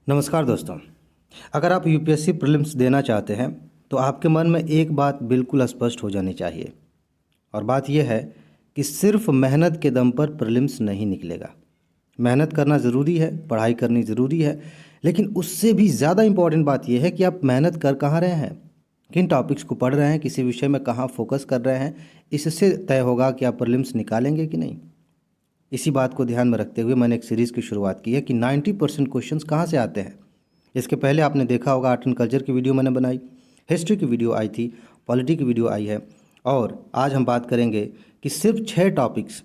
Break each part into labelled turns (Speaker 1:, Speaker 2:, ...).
Speaker 1: नमस्कार दोस्तों। अगर आप यूपीएससी प्रीलिम्स देना चाहते हैं तो आपके मन में एक बात बिल्कुल स्पष्ट हो जानी चाहिए और बात यह है कि सिर्फ मेहनत के दम पर प्रीलिम्स नहीं निकलेगा। मेहनत करना ज़रूरी है, पढ़ाई करनी ज़रूरी है, लेकिन उससे भी ज़्यादा इम्पॉर्टेंट बात यह है कि आप मेहनत कर कहाँ रहे हैं, किन टॉपिक्स को पढ़ रहे हैं, किसी विषय में कहाँ फोकस कर रहे हैं। इससे तय होगा कि आप प्रीलिम्स निकालेंगे कि नहीं। इसी बात को ध्यान में रखते हुए मैंने एक सीरीज़ की शुरुआत की है कि 90% क्वेश्चंस कहाँ से आते हैं। इसके पहले आपने देखा होगा आर्ट एंड कल्चर की वीडियो मैंने बनाई, हिस्ट्री की वीडियो आई थी, पॉलिटी की वीडियो आई है और आज हम बात करेंगे कि सिर्फ 6 टॉपिक्स,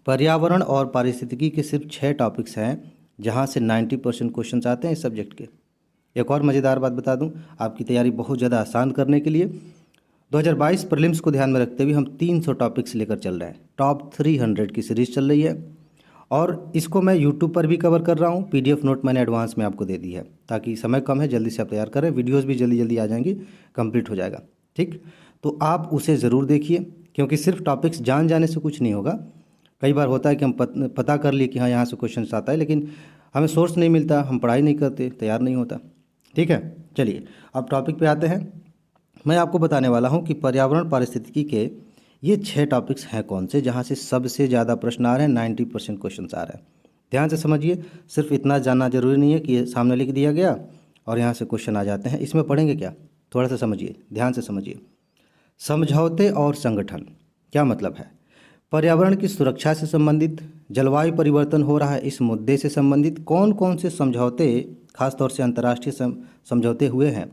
Speaker 1: पर्यावरण और पारिस्थितिकी के सिर्फ 6 टॉपिक्स हैं जहाँ से 90% क्वेश्चन आते हैं इस सब्जेक्ट के। एक और मज़ेदार बात बता दूं, आपकी तैयारी बहुत ज़्यादा आसान करने के लिए 2022 प्रीलिम्स को ध्यान में रखते हुए हम 300 टॉपिक्स लेकर चल रहे हैं। टॉप 300 की सीरीज़ चल रही है और इसको मैं यूट्यूब पर भी कवर कर रहा हूँ। पीडीएफ नोट मैंने एडवांस में आपको दे दी है ताकि समय कम है, जल्दी से आप तैयार करें। वीडियोस भी जल्दी जल्दी आ जाएंगी, कंप्लीट हो जाएगा। ठीक, तो आप उसे ज़रूर देखिए क्योंकि सिर्फ टॉपिक्स जान जाने से कुछ नहीं होगा। कई बार होता है कि हम पता कर लिए कि हाँ यहाँ से क्वेश्चन आता है, लेकिन हमें सोर्स नहीं मिलता, हम पढ़ाई नहीं करते, तैयार नहीं होता। ठीक है, चलिए अब टॉपिक पे आते हैं। मैं आपको बताने वाला हूँ कि पर्यावरण पारिस्थितिकी के ये 6 टॉपिक्स हैं कौन से जहाँ से सबसे ज़्यादा प्रश्न आ रहे हैं, 90% क्वेश्चन आ रहे हैं। ध्यान से समझिए, सिर्फ इतना जानना जरूरी नहीं है कि ये सामने लिख दिया गया और यहाँ से क्वेश्चन आ जाते हैं। इसमें पढ़ेंगे क्या, थोड़ा सा समझिए, ध्यान से समझिए। समझौते और संगठन क्या मतलब है? पर्यावरण की सुरक्षा से संबंधित, जलवायु परिवर्तन हो रहा है इस मुद्दे से संबंधित कौन कौन से समझौते, खासतौर से अंतर्राष्ट्रीय समझौते हुए हैं,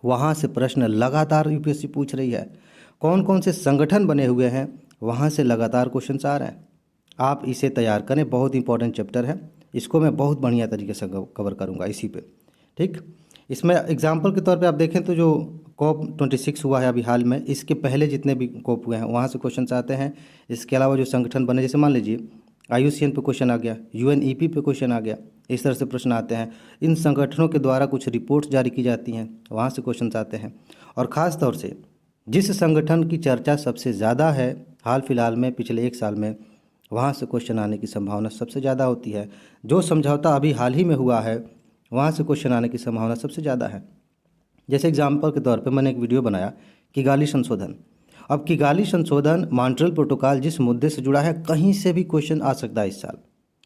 Speaker 1: वहाँ से प्रश्न लगातार यूपीएससी पूछ रही है। कौन कौन से संगठन बने हुए हैं, वहाँ से लगातार क्वेश्चन आ रहे हैं। आप इसे तैयार करें, बहुत इंपॉर्टेंट चैप्टर है। इसको मैं बहुत बढ़िया तरीके से कवर करूँगा इसी पे। ठीक, इसमें एग्जाम्पल के तौर पे आप देखें तो जो COP26 हुआ है अभी हाल में, इसके पहले जितने भी COP हुए हैं वहाँ से क्वेश्चन आते हैं। इसके अलावा जो संगठन बने, जैसे मान लीजिए IUCN पे क्वेश्चन आ गया, UNEP पे क्वेश्चन आ गया, इस तरह से प्रश्न आते हैं। इन संगठनों के द्वारा कुछ रिपोर्ट्स जारी की जाती हैं, वहाँ से क्वेश्चन आते हैं। और ख़ास तौर से जिस संगठन की चर्चा सबसे ज़्यादा है हाल फिलहाल में, पिछले 1 साल में, वहाँ से क्वेश्चन आने की संभावना सबसे ज़्यादा होती है। जो समझौता अभी हाल ही में हुआ है वहाँ से क्वेश्चन आने की संभावना सबसे ज़्यादा है। जैसे एग्जाम्पल के तौर पे मैंने एक वीडियो बनाया किगाली संशोधन। अब किगाली संशोधन, मॉन्ट्रियल प्रोटोकॉल जिस मुद्दे से जुड़ा है, कहीं से भी क्वेश्चन आ सकता है इस साल।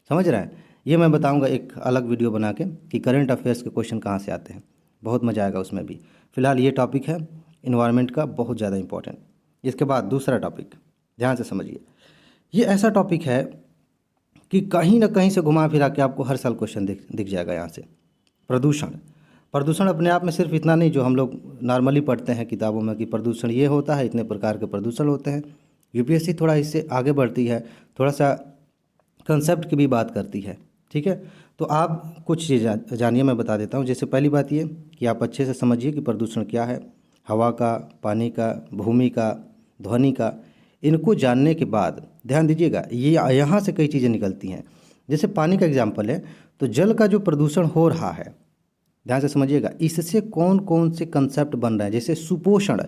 Speaker 1: समझ रहे हैं? ये मैं बताऊंगा एक अलग वीडियो बना के कि करंट अफेयर्स के क्वेश्चन कहाँ से आते हैं, बहुत मज़ा आएगा उसमें भी। फिलहाल ये टॉपिक है इन्वायरमेंट का, बहुत ज़्यादा इंपॉर्टेंट। इसके बाद दूसरा टॉपिक, ध्यान से समझिए। ये ऐसा टॉपिक है कि कहीं ना कहीं से घुमा फिरा के आपको हर साल क्वेश्चन दिख जाएगा यहाँ से। प्रदूषण। प्रदूषण अपने आप में सिर्फ इतना नहीं जो हम लोग नॉर्मली पढ़ते हैं किताबों में कि प्रदूषण ये होता है, इतने प्रकार के प्रदूषण होते हैं। यूपीएससी थोड़ा इससे आगे बढ़ती है, थोड़ा सा कंसेप्ट की भी बात करती है। ठीक है, तो आप कुछ चीज़ जानिए, मैं बता देता हूँ। जैसे पहली बात ये कि आप अच्छे से समझिए कि प्रदूषण क्या है। हवा का, पानी का, भूमि का, ध्वनि का, इनको जानने के बाद ध्यान दीजिएगा, ये यहाँ से कई चीज़ें निकलती हैं। जैसे पानी का एग्जाम्पल है, तो जल का जो प्रदूषण हो रहा है, ध्यान से समझिएगा, इससे कौन कौन से कंसेप्ट बन रहे हैं। जैसे सुपोषण,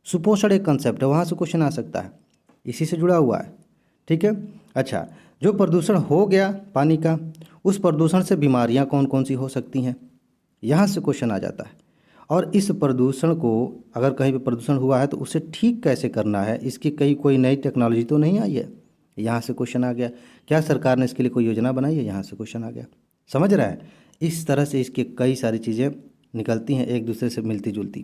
Speaker 1: सुपोषण एक कंसेप्ट है, वहाँ से क्वेश्चन आ सकता है, इसी से जुड़ा हुआ है। ठीक है, अच्छा, जो प्रदूषण हो गया पानी का, उस प्रदूषण से बीमारियाँ कौन कौन सी हो सकती हैं, यहाँ से क्वेश्चन आ जाता है। और इस प्रदूषण को, अगर कहीं पे प्रदूषण हुआ है तो उसे ठीक कैसे करना है, इसकी कोई नई टेक्नोलॉजी तो नहीं आई है, यहाँ से क्वेश्चन आ गया। क्या सरकार ने इसके लिए कोई योजना बनाई है, यहाँ से क्वेश्चन आ गया। समझ रहे हैं? इस तरह से इसकी कई सारी चीज़ें निकलती हैं, एक दूसरे से मिलती जुलती।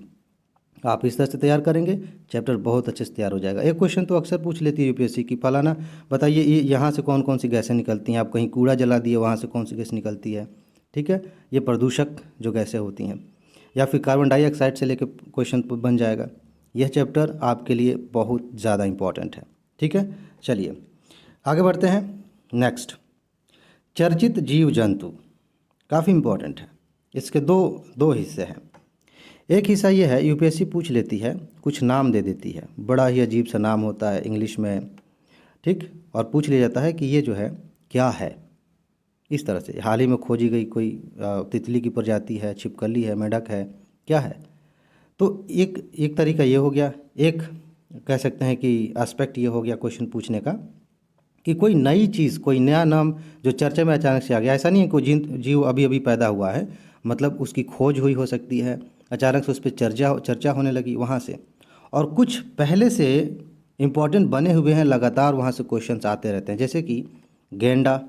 Speaker 1: आप इस तरह से तैयार करेंगे, चैप्टर बहुत अच्छे से तैयार हो जाएगा। एक क्वेश्चन तो अक्सर पूछ लेती है यूपीएससी की, फलाना बताइए ये यहाँ से कौन कौन सी गैसें निकलती हैं। आप कहीं कूड़ा जला दिए, वहाँ से कौन सी गैस निकलती है। ठीक है, ये प्रदूषक जो गैसें होती हैं। या फिर कार्बन डाइऑक्साइड से लेकर क्वेश्चन बन जाएगा। यह चैप्टर आपके लिए बहुत ज़्यादा इम्पॉर्टेंट है। ठीक है, चलिए आगे बढ़ते हैं। नेक्स्ट, चर्चित जीव जंतु काफ़ी इम्पोर्टेंट है। इसके दो दो हिस्से हैं। एक हिस्सा ये है, यूपीएससी पूछ लेती है, कुछ नाम दे देती है, बड़ा ही अजीब सा नाम होता है इंग्लिश में, ठीक, और पूछ लिया जाता है कि ये जो है क्या है। इस तरह से हाल ही में खोजी गई कोई तितली की प्रजाति है, छिपकली है, मेंढक है, क्या है। तो एक एक तरीका ये हो गया, एक कह सकते हैं कि एस्पेक्ट ये हो गया क्वेश्चन पूछने का कि कोई नई चीज़, कोई नया नाम जो चर्चा में अचानक से आ गया। ऐसा नहीं है कोई जीव अभी अभी पैदा हुआ है, मतलब उसकी खोज हुई हो सकती है, अचानक से उस पर चर्चा होने लगी वहाँ से, और कुछ पहले से इम्पोर्टेंट बने हुए हैं, लगातार वहाँ से क्वेश्चंस आते रहते हैं। जैसे कि गेंडा,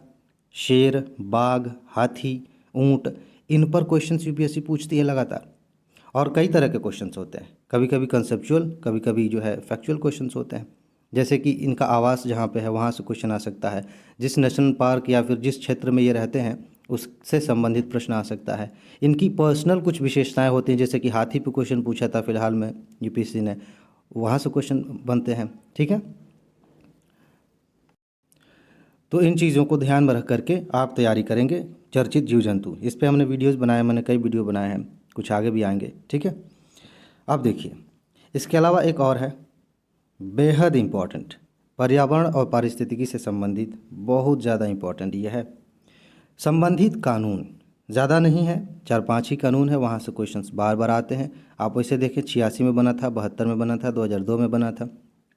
Speaker 1: शेर, बाघ, हाथी, ऊंट, इन पर क्वेश्चंस यूपीएससी पूछती है लगातार। और कई तरह के क्वेश्चंस होते हैं, कभी कभी कंसेप्चुअल, कभी कभी जो है फैक्चुअल क्वेश्चंस होते हैं। जैसे कि इनका आवास जहाँ पे है वहाँ से क्वेश्चन आ सकता है, जिस नेशनल पार्क या फिर जिस क्षेत्र में ये रहते हैं उससे संबंधित प्रश्न आ सकता है। इनकी पर्सनल कुछ विशेषताएं होती हैं, जैसे कि हाथी पे क्वेश्चन पूछा था फिलहाल में यूपीएससी ने, वहाँ से क्वेश्चन बनते हैं। ठीक है, तो इन चीज़ों को ध्यान में रख करके आप तैयारी करेंगे। चर्चित जीव जंतु, इस पर हमने वीडियोज़ बनाए, मैंने कई वीडियो बनाए हैं, कुछ आगे भी आएंगे। ठीक है, अब देखिए, इसके अलावा एक और है बेहद इम्पॉर्टेंट, पर्यावरण और पारिस्थितिकी से संबंधित बहुत ज़्यादा इम्पॉर्टेंट ये है। संबंधित कानून ज़्यादा नहीं है, 4-5 ही कानून है, वहाँ से क्वेश्चंस बार बार आते हैं। आप वैसे देखें 86 में बना था, 72 में बना था, 2002 में बना था।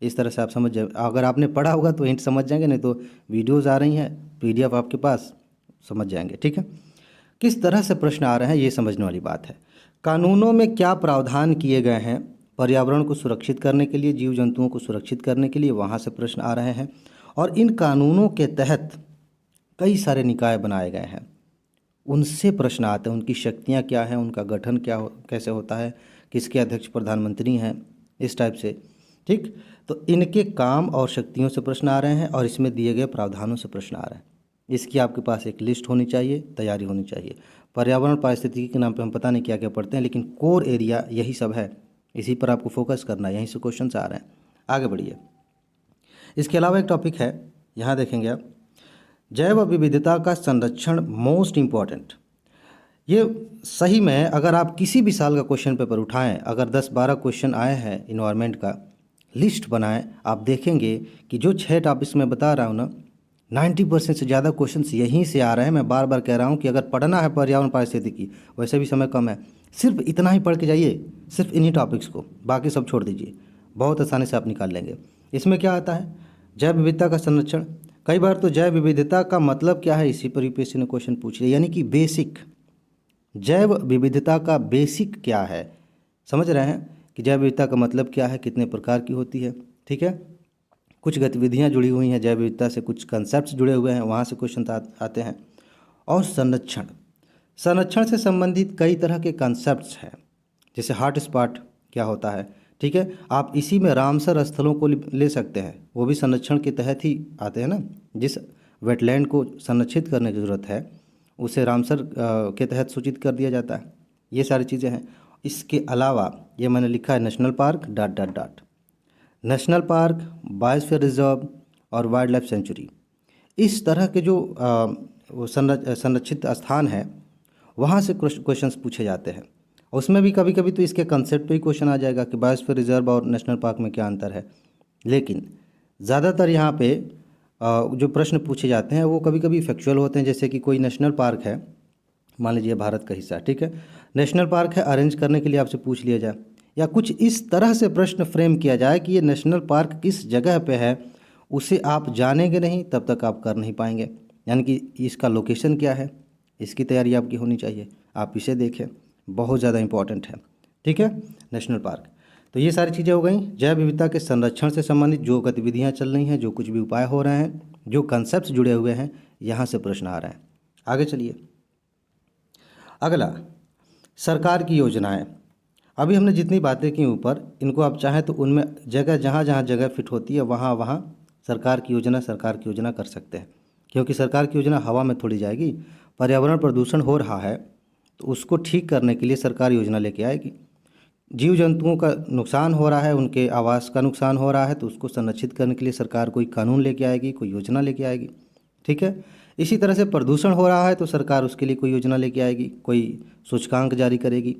Speaker 1: इस तरह से आप समझ जाए, अगर आपने पढ़ा होगा तो हिंट समझ जाएंगे, नहीं तो वीडियोज़ आ रही हैं, PDF आपके पास, समझ जाएंगे। ठीक है, किस तरह से प्रश्न आ रहे हैं ये समझने वाली बात है। कानूनों में क्या प्रावधान किए गए हैं पर्यावरण को सुरक्षित करने के लिए, जीव जंतुओं को सुरक्षित करने के लिए, वहाँ से प्रश्न आ रहे हैं। और इन कानूनों के तहत कई सारे निकाय बनाए गए हैं, उनसे प्रश्न आते हैं, उनकी शक्तियाँ क्या हैं, उनका गठन कैसे होता है, किसके अध्यक्ष प्रधानमंत्री हैं, इस टाइप से। ठीक, तो इनके काम और शक्तियों से प्रश्न आ रहे हैं और इसमें दिए गए प्रावधानों से प्रश्न आ रहे हैं। इसकी आपके पास एक लिस्ट होनी चाहिए, तैयारी होनी चाहिए। पर्यावरण पारिस्थितिकी के नाम पे हम पता नहीं क्या क्या पढ़ते हैं, लेकिन कोर एरिया यही सब है, इसी पर आपको फोकस करना है, यहीं से क्वेश्चन आ रहे हैं। आगे बढ़िए, इसके अलावा एक टॉपिक है, यहाँ देखेंगे आप, जैव विविधता का संरक्षण मोस्ट इम्पॉर्टेंट। ये सही में अगर आप किसी भी साल का क्वेश्चन पेपर उठाएं, अगर 10-12 क्वेश्चन आए हैं इन्वायरमेंट का, लिस्ट बनाएं, आप देखेंगे कि जो 6 टॉपिक्स मैं बता रहा हूँ ना, 90% से ज़्यादा क्वेश्चंस यहीं से आ रहे हैं। मैं बार बार कह रहा हूँ कि अगर पढ़ना है पर्यावरण पारिस्थितिकी, वैसे भी समय कम है, सिर्फ इतना ही पढ़ के जाइए, सिर्फ इन्हीं टॉपिक्स को, बाकी सब छोड़ दीजिए, बहुत आसानी से आप निकाल लेंगे। इसमें क्या आता है, जैव विविधता का संरक्षण। कई बार तो जैव विविधता का मतलब क्या है, इसी पर यूपीएससी ने क्वेश्चन पूछ लिया, यानी कि बेसिक, जैव विविधता का बेसिक क्या है, समझ रहे हैं कि जैव विविधता का मतलब क्या है, कितने प्रकार की होती है। ठीक है, कुछ गतिविधियां जुड़ी हुई हैं जैव विविधता से, कुछ कंसेप्ट्स जुड़े हुए हैं, वहाँ से क्वेश्चन आते हैं। और संरक्षण, संरक्षण से संबंधित कई तरह के कंसेप्ट्स हैं, जैसे हॉट स्पॉट क्या होता है। ठीक है, आप इसी में रामसर स्थलों को ले सकते हैं, वो भी संरक्षण के तहत ही आते हैं ना। जिस वेटलैंड को संरक्षित करने की ज़रूरत है उसे रामसर के तहत सूचित कर दिया जाता है। ये सारी चीज़ें हैं। इसके अलावा ये मैंने लिखा है national park ... national park, biosphere reserve और वाइल्ड लाइफ सेंचुरी, इस तरह के जो वो संरक्षित स्थान है, वहाँ से क्वेश्चंस पूछे जाते हैं। उसमें भी कभी कभी तो इसके कंसेप्ट पे ही क्वेश्चन आ जाएगा कि बायोस्फीयर रिजर्व और नेशनल पार्क में क्या अंतर है। लेकिन ज़्यादातर यहाँ पे जो प्रश्न पूछे जाते हैं वो कभी कभी फैक्चुअल होते हैं। जैसे कि कोई नेशनल पार्क है, मान लीजिए भारत का हिस्सा, ठीक है, नेशनल पार्क है, अरेंज करने के लिए आपसे पूछ लिया जाए, या कुछ इस तरह से प्रश्न फ्रेम किया जाए कि ये नेशनल पार्क किस जगह पे है, उसे आप जानेंगे नहीं तब तक आप कर नहीं पाएंगे। यानी कि इसका लोकेशन क्या है, इसकी तैयारी आपकी होनी चाहिए, आप इसे देखें, बहुत ज़्यादा इम्पॉर्टेंट है। ठीक है, नेशनल पार्क। तो ये सारी चीज़ें हो गई जैव विविधता के संरक्षण से संबंधित, जो गतिविधियाँ चल रही हैं, जो कुछ भी उपाय हो रहे हैं, जो कंसेप्ट जुड़े हुए हैं, यहाँ से प्रश्न आ रहे हैं। आगे चलिए, अगला सरकार की योजनाएं। अभी हमने जितनी बातें की ऊपर, इनको आप चाहें तो उनमें जगह जहाँ जहाँ जगह फिट होती है वहाँ वहाँ सरकार की योजना कर सकते हैं। क्योंकि सरकार की योजना हवा में थोड़ी जाएगी। पर्यावरण प्रदूषण हो रहा है तो उसको ठीक करने के लिए सरकार योजना लेके आएगी। जीव जंतुओं का नुकसान हो रहा है, उनके आवास का नुकसान हो रहा है, तो उसको संरक्षित करने के लिए सरकार कोई कानून लेके आएगी, कोई योजना लेके आएगी। ठीक है, इसी तरह से प्रदूषण हो रहा है तो सरकार उसके लिए कोई योजना लेके आएगी, कोई सूचकांक जारी करेगी।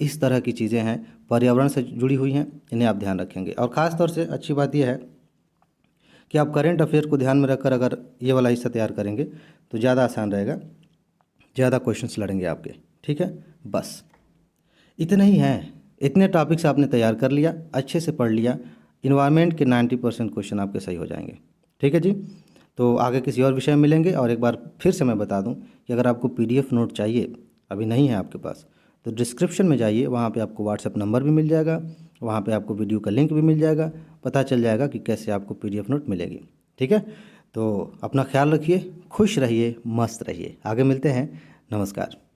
Speaker 1: इस तरह की चीज़ें हैं, पर्यावरण से जुड़ी हुई हैं, इन्हें आप ध्यान रखेंगे। और ख़ास तौर से अच्छी बात यह है कि आप करेंट अफेयर को ध्यान में रखकर अगर ये वाला हिस्सा तैयार करेंगे तो ज़्यादा आसान रहेगा, ज़्यादा क्वेश्चंस लड़ेंगे आपके। ठीक है, बस इतना ही है। इतने टॉपिक्स आपने तैयार कर लिया, अच्छे से पढ़ लिया, इन्वायरमेंट के 90% क्वेश्चन आपके सही हो जाएंगे। ठीक है जी, तो आगे किसी और विषय में मिलेंगे। और एक बार फिर से मैं बता दूं कि अगर आपको PDF नोट चाहिए, अभी नहीं है आपके पास, तो डिस्क्रिप्शन में जाइए, वहाँ पे आपको व्हाट्सएप नंबर भी मिल जाएगा, वहाँ पे आपको वीडियो का लिंक भी मिल जाएगा, पता चल जाएगा कि कैसे आपको PDF नोट मिलेगी। ठीक है, तो अपना ख्याल रखिए, खुश रहिए, मस्त रहिए। आगे मिलते हैं। नमस्कार।